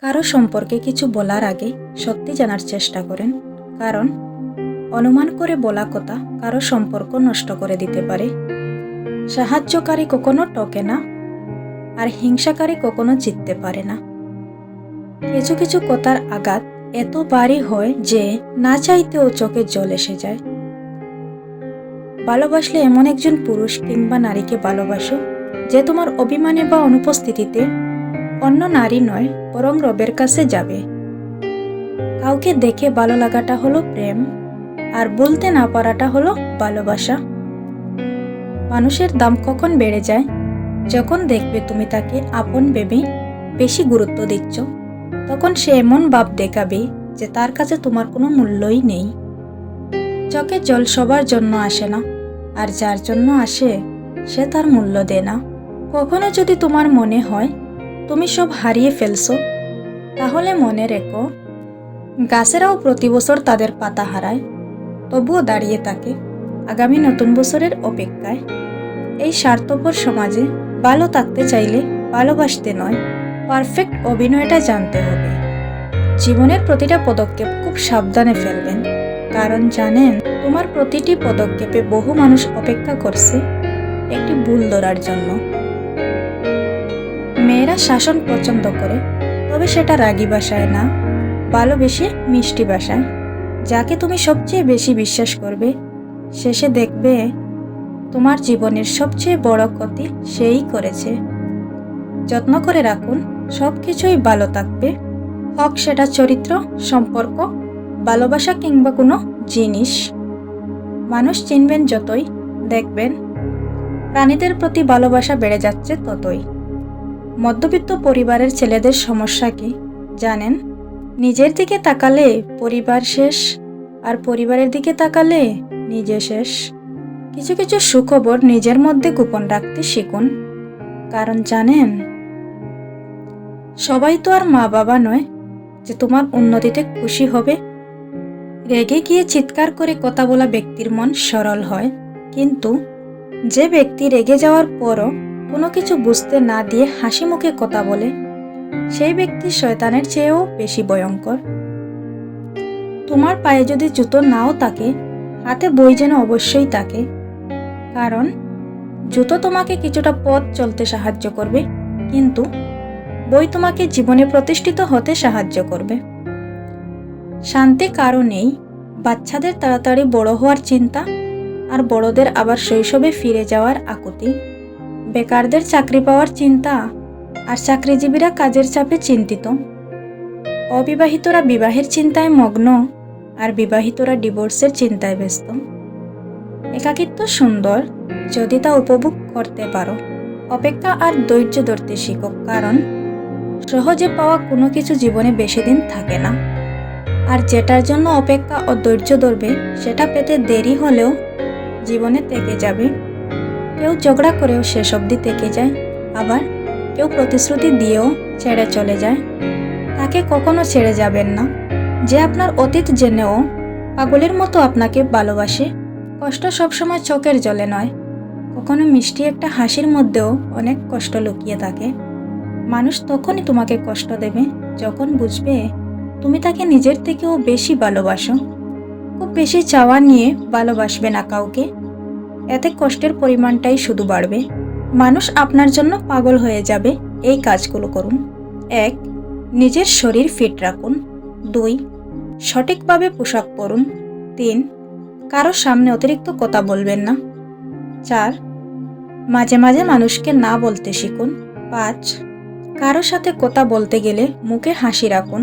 কারো সম্পর্কে কিছু বলার আগে সত্যি জানার চেষ্টা করেন, কারণ অনুমান করে বলা কথা কারো সম্পর্ক নষ্ট করে দিতে পারে। সাহায্যকারী কখনো টকে না, আর হিংসাকারী কখনো জিততে পারে না। কিছু কিছু কথার আঘাত এত ভারী হয় যে না চাইতেও চোখে জল এসে যায়। ভালোবাসলে এমন একজন পুরুষ কিংবা নারীকে ভালোবাসো যে তোমার অভিমানে বা অনুপস্থিতিতে অন্য নারী নয় বরং রবের কাছে যাবে। কাউকে দেখে ভালো লাগাটা হলো প্রেম, আর বলতে না পারাটা হলো ভালোবাসা। মানুষের দাম কখন বেড়ে যায়? যখন দেখবে তুমি তাকে আপন ভেবে বেশি গুরুত্ব দিচ্ছ, তখন সে এমন ভাব দেখাবে যে তার কাছে তোমার কোনো মূল্যই নেই। চোখে জল সবার জন্য আসে না, আর যার জন্য আসে সে তার মূল্য দেয় না। কখনো যদি তোমার মনে হয় তুমি সব হারিয়ে ফেলছো, তাহলে মনে রেখো, গাছেরাও প্রতি বছর তাদের পাতা হারায়, তবুও দাঁড়িয়ে থাকে আগামী নতুন বছরের অপেক্ষায়। এই স্বার্থপর সমাজে ভালো থাকতে চাইলে ভালোবাসতে নয়, পারফেক্ট অভিনয়টা জানতে হবে। জীবনের প্রতিটা পদক্ষেপ খুব সাবধানে ফেলবেন, কারণ জানেন তোমার প্রতিটি পদক্ষেপে বহু মানুষ অপেক্ষা করছে একটি ভুল ধরার জন্য। মেয়েরা শাসন পছন্দ করে, তবে সেটা রাগী ভাষায় না, ভালোবেসে মিষ্টি ভাষায়। যাকে তুমি সবচেয়ে বেশি বিশ্বাস করবে, শেষে দেখবে তোমার জীবনের সবচেয়ে বড় ক্ষতি সেই করেছে। যত্ন করে রাখুন, সব কিছুই ভালো থাকবে, হোক সেটা চরিত্র, সম্পর্ক, ভালোবাসা কিংবা কোনো জিনিস। মানুষ চিনবেন যতই, দেখবেন প্রাণীদের প্রতি ভালোবাসা বেড়ে যাচ্ছে ততই। মধ্যবিত্ত পরিবারের ছেলেদের সমস্যা কি জানেন? নিজের দিকে তাকালে পরিবার শেষ, আর পরিবারের দিকে তাকালে নিজে শেষ। কিছু কিছু সুখবর নিজের মধ্যে গোপন রাখতে শিখুন, কারণ জানেন সবাই তো আর মা বাবা নয় যে তোমার উন্নতিতে খুশি হবে। রেগে গিয়ে চিৎকার করে কথা বলা ব্যক্তির মন সরল হয়, কিন্তু যে ব্যক্তি রেগে যাওয়ার পরও কোনো কিছু বুঝতে না দিয়ে হাসি মুখে কথা বলে, সেই ব্যক্তি শয়তানের চেয়েও বেশি ভয়ঙ্কর। তোমার পায়ে যদি জুতো নাও থাকে, হাতে বই যেন অবশ্যই থাকে, কারণ জুতো তোমাকে কিছুটা পথ চলতে সাহায্য করবে, কিন্তু বই তোমাকে জীবনে প্রতিষ্ঠিত হতে সাহায্য করবে। শান্তি কারো নেই, বাচ্চাদের তাড়াতাড়ি বড় হওয়ার চিন্তা, আর বড়দের আবার শৈশবে ফিরে যাওয়ার আকুতি। বেকারদের চাকরি পাওয়ার চিন্তা, আর চাকরিজীবীরা কাজের চাপে চিন্তিত। অবিবাহিতরা বিবাহের চিন্তায় মগ্ন, আর বিবাহিতরা ডিভোর্সের চিন্তায় ব্যস্ত। একাকিত্ব সুন্দর যদি তা উপভোগ করতে পারো। অপেক্ষা আর ধৈর্য ধরতে শিখো, কারণ সহজে পাওয়া কোনো কিছু জীবনে বেশি দিন থাকে না। আর যেটার জন্য অপেক্ষা ও ধৈর্য ধরবে, সেটা পেতে দেরি হলেও জীবনে থেকে যাবে। কেউ ঝগড়া করেও শেষ অবধি থেকে যায়, আবার কেউ প্রতিশ্রুতি দিয়েও ছেড়ে চলে যায়। তাকে কখনো ছেড়ে যাবেন না যে আপনার অতীত জেনেও পাগলের মতো আপনাকে ভালোবাসে। কষ্ট সবসময় চোখের জলে নয়, কখনো মিষ্টি একটা হাসির মধ্যেও অনেক কষ্ট লুকিয়ে থাকে। মানুষ তখনই তোমাকে কষ্ট দেবে যখন বুঝবে তুমি তাকে নিজের থেকেও বেশি ভালোবাসো। খুব বেশি চাওয়া নিয়ে ভালোবাসবে না কাউকে, এতে কষ্টের পরিমাণটাই শুধু বাড়বে। মানুষ আপনার জন্য পাগল হয়ে যাবে। এই কাজগুলো করুন: 1. নিজের শরীর ফিট রাখুন। 2. সঠিকভাবে পোশাক পরুন। 3. কারো সামনে অতিরিক্ত কথা বলবেন না। 4. মাঝে মাঝে মানুষকে না বলতে শিখুন। 5. কারো সাথে কথা বলতে গেলে মুখে হাসি রাখুন।